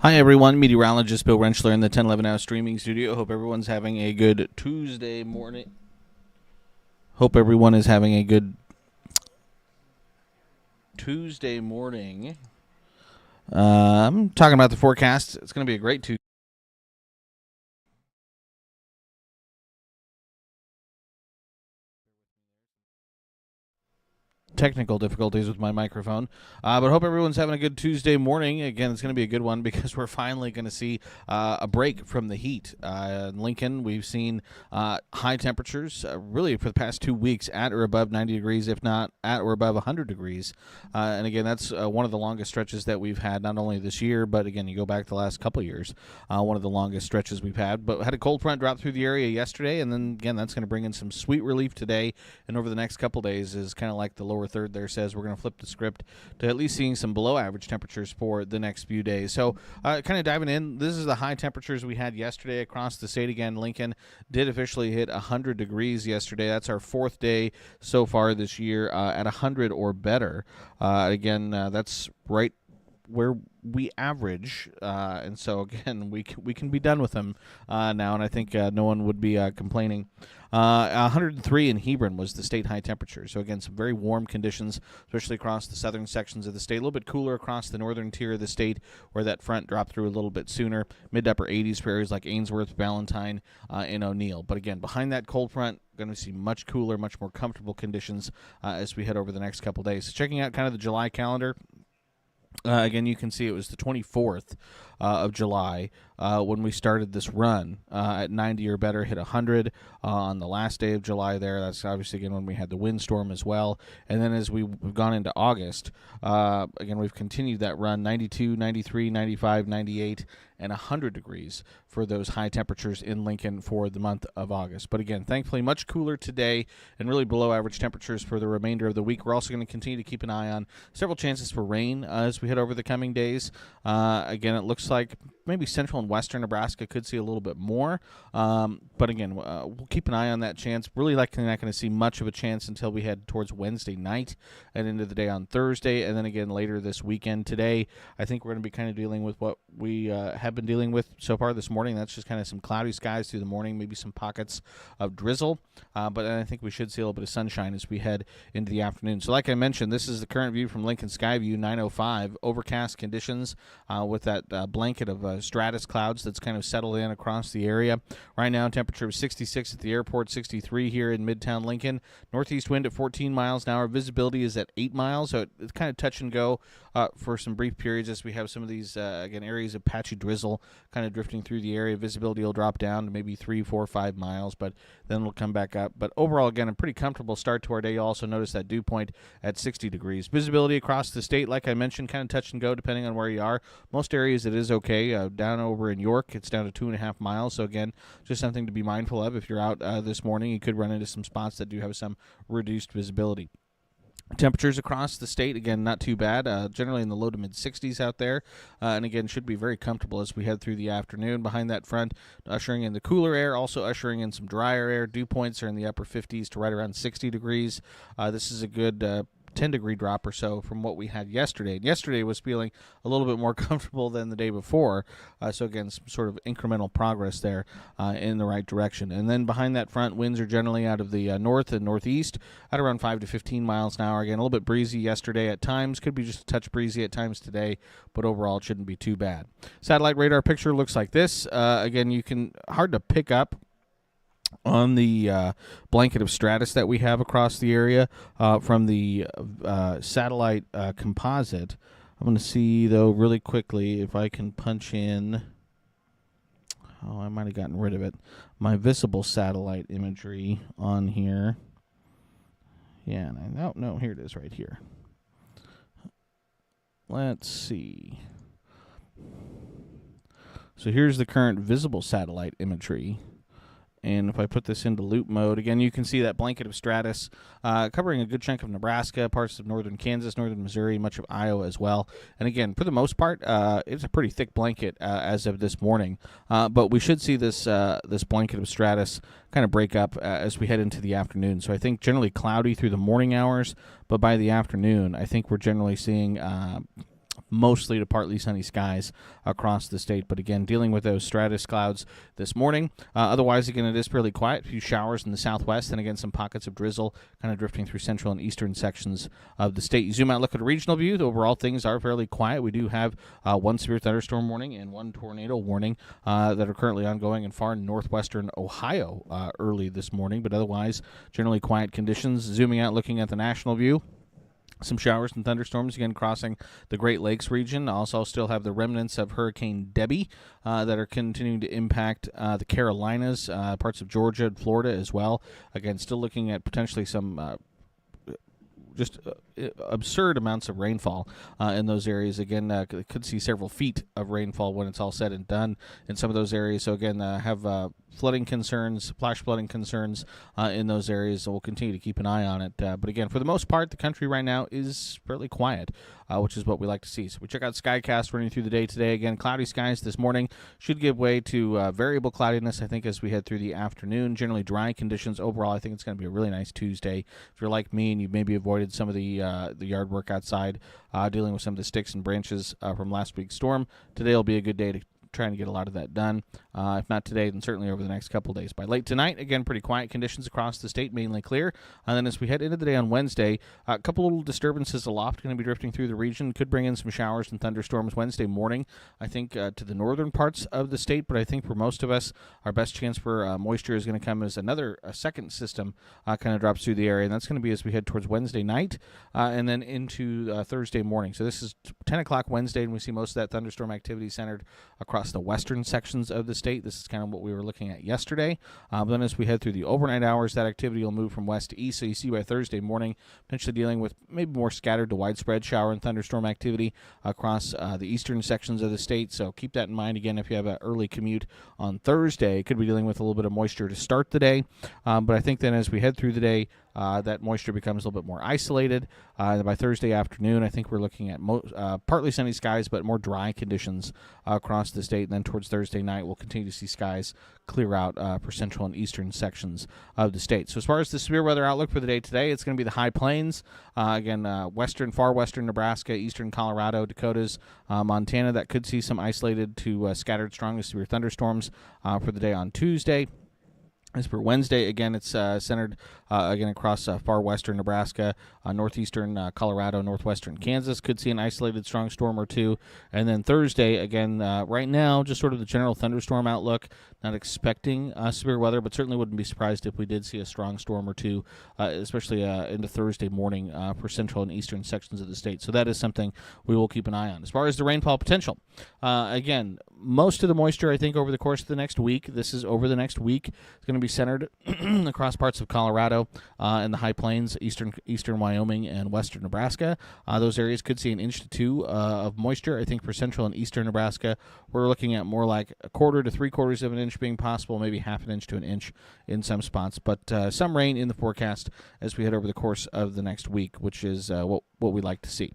Hi everyone, Meteorologist Bill Rentschler in the 1011 Now streaming studio. Hope everyone's having a good Tuesday morning. Hope everyone is having a good Tuesday morning. I'm talking about the forecast. It's going to be a great Tuesday. Technical difficulties with my microphone, but hope everyone's having a good Tuesday morning. Again, it's going to be a good one because we're finally going to see a break from the heat. In Lincoln, we've seen high temperatures really for the past 2 weeks at or above 90 degrees, if not at or above 100 degrees. And again, that's one of the longest stretches that we've had, not only this year, but again, you go back the last couple of years, one of the longest stretches we've had. But we had a cold front drop through the area yesterday, and then again, that's going to bring in some sweet relief today. And over the next couple days is kind of like the lower third there says, we're going to flip the script to at least seeing some below average temperatures for the next few days. So kind of diving in, this is the high temperatures we had yesterday across the state. Again, Lincoln did officially hit 100 degrees yesterday. That's our fourth day so far this year at 100 or better. Again, that's right where we average, and so again we can be done with them now, and I think no one would be complaining. 103 in Hebron was the state high temperature. So again, some very warm conditions, especially across the southern sections of the state. A little bit cooler across the northern tier of the state, where that front dropped through a little bit sooner. Mid to upper 80s for areas like Ainsworth, Valentine, and O'Neill. But again, behind that cold front, going to see much cooler, much more comfortable conditions as we head over the next couple days. So checking out kind of the July calendar. Again, you can see it was the 24th of July when we started this run at 90 or better, hit 100 on the last day of July there. That's obviously, again, when we had the windstorm as well. And then as we've gone into August, again, we've continued that run, 92, 93, 95, 98, and 100 degrees for those high temperatures in Lincoln for the month of August. But again, thankfully, much cooler today and really below average temperatures for the remainder of the week. We're also going to continue to keep an eye on several chances for rain as we head over the coming days. Again, it looks like maybe central and western Nebraska could see a little bit more. But again, we'll keep an eye on that chance. Really likely not going to see much of a chance until we head towards Wednesday night and into the day on Thursday. And then again, later this weekend. Today, I think we're going to be kind of dealing with what we have been dealing with so far this morning. That's just kind of some cloudy skies through the morning, maybe some pockets of drizzle. But I think we should see a little bit of sunshine as we head into the afternoon. So like I mentioned, this is the current view from Lincoln Skyview, 905. Overcast conditions with that blanket of stratus clouds that's kind of settled in across the area. Right now, temperature is 66 at the airport, 63 here in Midtown Lincoln. Northeast wind at 14 miles an hour. Visibility is at 8 miles, so it's kind of touch and go for some brief periods as we have some of these, again, areas of patchy drizzle kind of drifting through the area. Visibility will drop down to maybe 3, 4, 5 miles, but then it'll come back up. But overall, again, a pretty comfortable start to our day. You'll also notice that dew point at 60 degrees. Visibility across the state, like I mentioned, kind of touch and go depending on where you are. Most areas it is okay. Down over in York, it's down to 2.5 miles. So again, just something to be mindful of. If you're out this morning, you could run into some spots that do have some reduced visibility. Temperatures across the state, again, not too bad. Generally in the low to mid 60s out there. And again, should be very comfortable as we head through the afternoon. Behind that front, ushering in the cooler air, also ushering in some drier air. Dew points are in the upper 50s to right around 60 degrees. This is a good 10-degree drop or so from what we had yesterday. And yesterday was feeling a little bit more comfortable than the day before. So again, some sort of incremental progress there in the right direction. And then behind that front, winds are generally out of the north and northeast at around 5 to 15 miles an hour. Again, a little bit breezy yesterday at times. Could be just a touch breezy at times today, but overall it shouldn't be too bad. Satellite radar picture looks like this. Again, you can hard to pick up on the blanket of stratus that we have across the area from the satellite composite. I'm going to see, though, really quickly if I can punch in. Oh, I might have gotten rid of it. My visible satellite imagery on here. Yeah, no, here it is right here. Let's see. So here's the current visible satellite imagery. And if I put this into loop mode, again, you can see that blanket of stratus covering a good chunk of Nebraska, parts of northern Kansas, northern Missouri, much of Iowa as well. And again, for the most part, it's a pretty thick blanket as of this morning. But we should see this this blanket of stratus kind of break up as we head into the afternoon. So I think generally cloudy through the morning hours, but by the afternoon, I think we're generally seeing mostly to partly sunny skies across the state. But again, dealing with those stratus clouds this morning. Otherwise, again, it is fairly quiet. A few showers in the southwest, and again, some pockets of drizzle kind of drifting through central and eastern sections of the state. You zoom out, look at a regional view. Overall, things are fairly quiet. We do have one severe thunderstorm warning and one tornado warning that are currently ongoing in far northwestern Ohio early this morning. But otherwise, generally quiet conditions. Zooming out, looking at the national view. Some showers and thunderstorms again crossing the Great Lakes region. Also still have the remnants of Hurricane Debbie that are continuing to impact the Carolinas, parts of Georgia and Florida as well. Again, still looking at potentially some just absurd amounts of rainfall in those areas. Again, could see several feet of rainfall when it's all said and done in some of those areas. So again, have flooding concerns, flash flooding concerns in those areas. So we'll continue to keep an eye on it. But again, for the most part, the country right now is fairly quiet, which is what we like to see. So we check out Skycast running through the day today. Again, cloudy skies this morning should give way to variable cloudiness, I think, as we head through the afternoon. Generally dry conditions overall. I think it's going to be a really nice Tuesday. If you're like me and you've maybe avoided some of the yard work outside, dealing with some of the sticks and branches from last week's storm, today will be a good day to trying to get a lot of that done. If not today, then certainly over the next couple of days. By late tonight, again, pretty quiet conditions across the state, mainly clear. And then as we head into the day on Wednesday, a couple little disturbances aloft going to be drifting through the region. Could bring in some showers and thunderstorms Wednesday morning, I think, to the northern parts of the state. But I think for most of us, our best chance for moisture is going to come as a second system kind of drops through the area. And that's going to be as we head towards Wednesday night and then into Thursday morning. So this is 10 o'clock Wednesday, and we see most of that thunderstorm activity centered across the western sections of the state. This is kind of what we were looking at yesterday. But then as we head through the overnight hours, that activity will move from west to east. So you see by Thursday morning, potentially dealing with maybe more scattered to widespread shower and thunderstorm activity across the eastern sections of the state. So keep that in mind. Again, if you have an early commute on Thursday, could be dealing with a little bit of moisture to start the day. But I think then as we head through the day, that moisture becomes a little bit more isolated. By Thursday afternoon, I think we're looking at partly sunny skies, but more dry conditions across the state. And then towards Thursday night, we'll continue to see skies clear out for central and eastern sections of the state. So as far as the severe weather outlook for the day today, it's going to be the high plains. Again, far western Nebraska, eastern Colorado, Dakotas, Montana. That could see some isolated to scattered strong to severe thunderstorms for the day on Tuesday. As for Wednesday, again, it's centered again across far western Nebraska, northeastern Colorado, northwestern Kansas. Could see an isolated strong storm or two. And then Thursday, again, right now, just sort of the general thunderstorm outlook. Not expecting severe weather, but certainly wouldn't be surprised if we did see a strong storm or two, especially into Thursday morning for central and eastern sections of the state. So that is something we will keep an eye on. As far as the rainfall potential, again, most of the moisture, I think, over the course of the next week, this is over the next week, it's going to be centered across parts of Colorado and the high plains, eastern Wyoming, and western Nebraska. Those areas could see an inch to 2 of moisture. I think for central and eastern Nebraska, we're looking at more like a quarter to 3/4 of an inch being possible, maybe half an inch to an inch in some spots. But some rain in the forecast as we head over the course of the next week, which is what we like to see.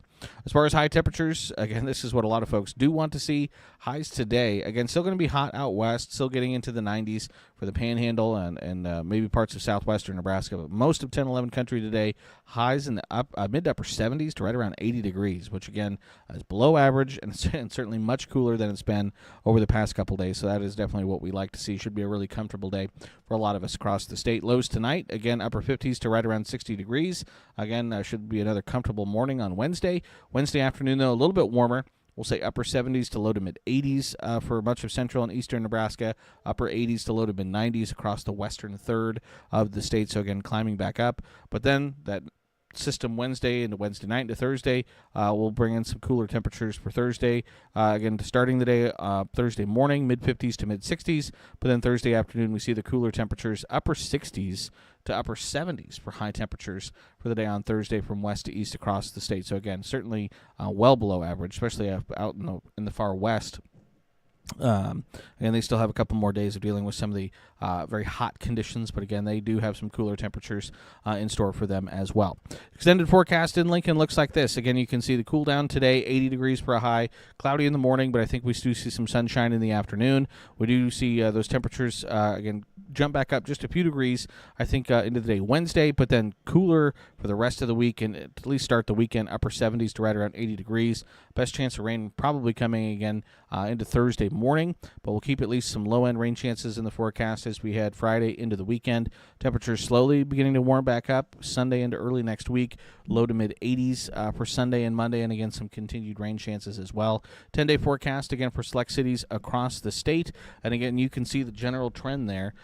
As far as high temperatures, again, this is what a lot of folks do want to see. Highs today, again, still going to be hot out west, still getting into the 90s for the Panhandle and maybe parts of southwestern Nebraska. But most of 10-11 country today, highs in the mid to upper 70s to right around 80 degrees, which, again, is below average and certainly much cooler than it's been over the past couple days. So that is definitely what we like to see. Should be a really comfortable day for a lot of us across the state. Lows tonight, again, upper 50s to right around 60 degrees. Again, should be another comfortable morning on Wednesday. Wednesday afternoon, though, a little bit warmer. We'll say upper 70s to low to mid 80s for much of central and eastern Nebraska, upper 80s to low to mid 90s across the western third of the state. So, again, climbing back up. But then that system Wednesday into Wednesday night into Thursday will bring in some cooler temperatures for Thursday. Again, starting the day Thursday morning, mid 50s to mid 60s. But then Thursday afternoon, we see the cooler temperatures, upper 60s to upper 70s for high temperatures for the day on Thursday from west to east across the state. So again, certainly well below average, especially out in the far west And they still have a couple more days of dealing with some of the very hot conditions, but again, they do have some cooler temperatures in store for them as well. Extended forecast in Lincoln looks like this. Again, you can see the cool down today, 80 degrees for a high, cloudy in the morning, but I think we do see some sunshine in the afternoon. We do see those temperatures, again, jump back up just a few degrees, I think, into the day Wednesday, but then cooler for the rest of the week, and at least start the weekend upper 70s to right around 80 degrees. Best chance of rain probably coming again into Thursday morning, but we'll keep at least some low-end rain chances in the forecast as we head Friday into the weekend. Temperatures slowly beginning to warm back up Sunday into early next week, low to mid-80s for Sunday and Monday, and again, some continued rain chances as well. 10-day forecast, again, for select cities across the state, and again, you can see the general trend there.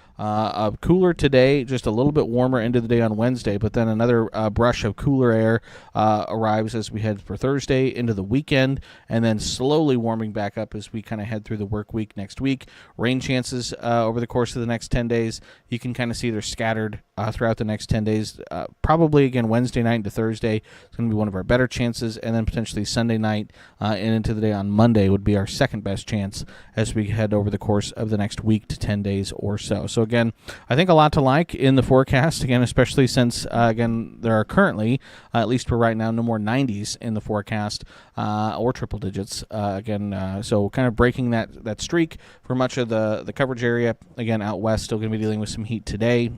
Cooler today, just a little bit warmer into the day on Wednesday, but then another brush of cooler air arrives as we head for Thursday into the weekend, and then slowly warming back up as we kind of head through the work week next week. Rain chances over the course of the next 10 days, you can kind of see they're scattered throughout the next 10 days. Probably, again, Wednesday night into Thursday is going to be one of our better chances, and then potentially Sunday night and into the day on Monday would be our second best chance as we head over the course of the next week to 10 days or so. So, again, I think a lot to like in the forecast, again, especially since, again, there are currently, at least for right now, no more 90s in the forecast or triple digits. So kind of breaking that streak for much of the coverage area. Again, out west, still going to be dealing with some heat today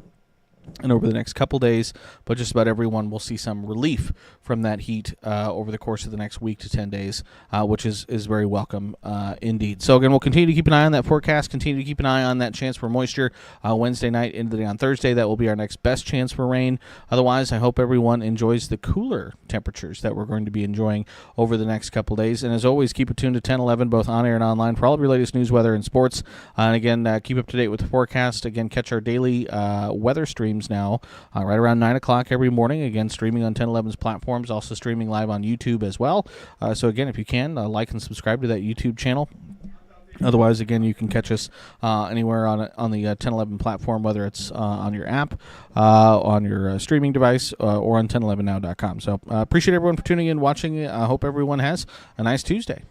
and over the next couple days, but just about everyone will see some relief from that heat over the course of the next week to 10 days, which is very welcome indeed. So again, we'll continue to keep an eye on that forecast, continue to keep an eye on that chance for moisture Wednesday night into the day on Thursday. That will be our next best chance for rain. Otherwise, I hope everyone enjoys the cooler temperatures that we're going to be enjoying over the next couple days. And as always, keep it tuned to 1011, both on air and online, for all of your latest news, weather, and sports. And again, keep up to date with the forecast. Again, catch our daily weather stream now, right around 9 o'clock every morning. Again, streaming on 1011's platforms, also streaming live on YouTube as well. So again, if you can, like and subscribe to that YouTube channel. Otherwise, again, you can catch us anywhere on the 1011 platform, whether it's on your app, on your streaming device, or on 1011now.com. So appreciate everyone for tuning in, watching. I hope everyone has a nice Tuesday.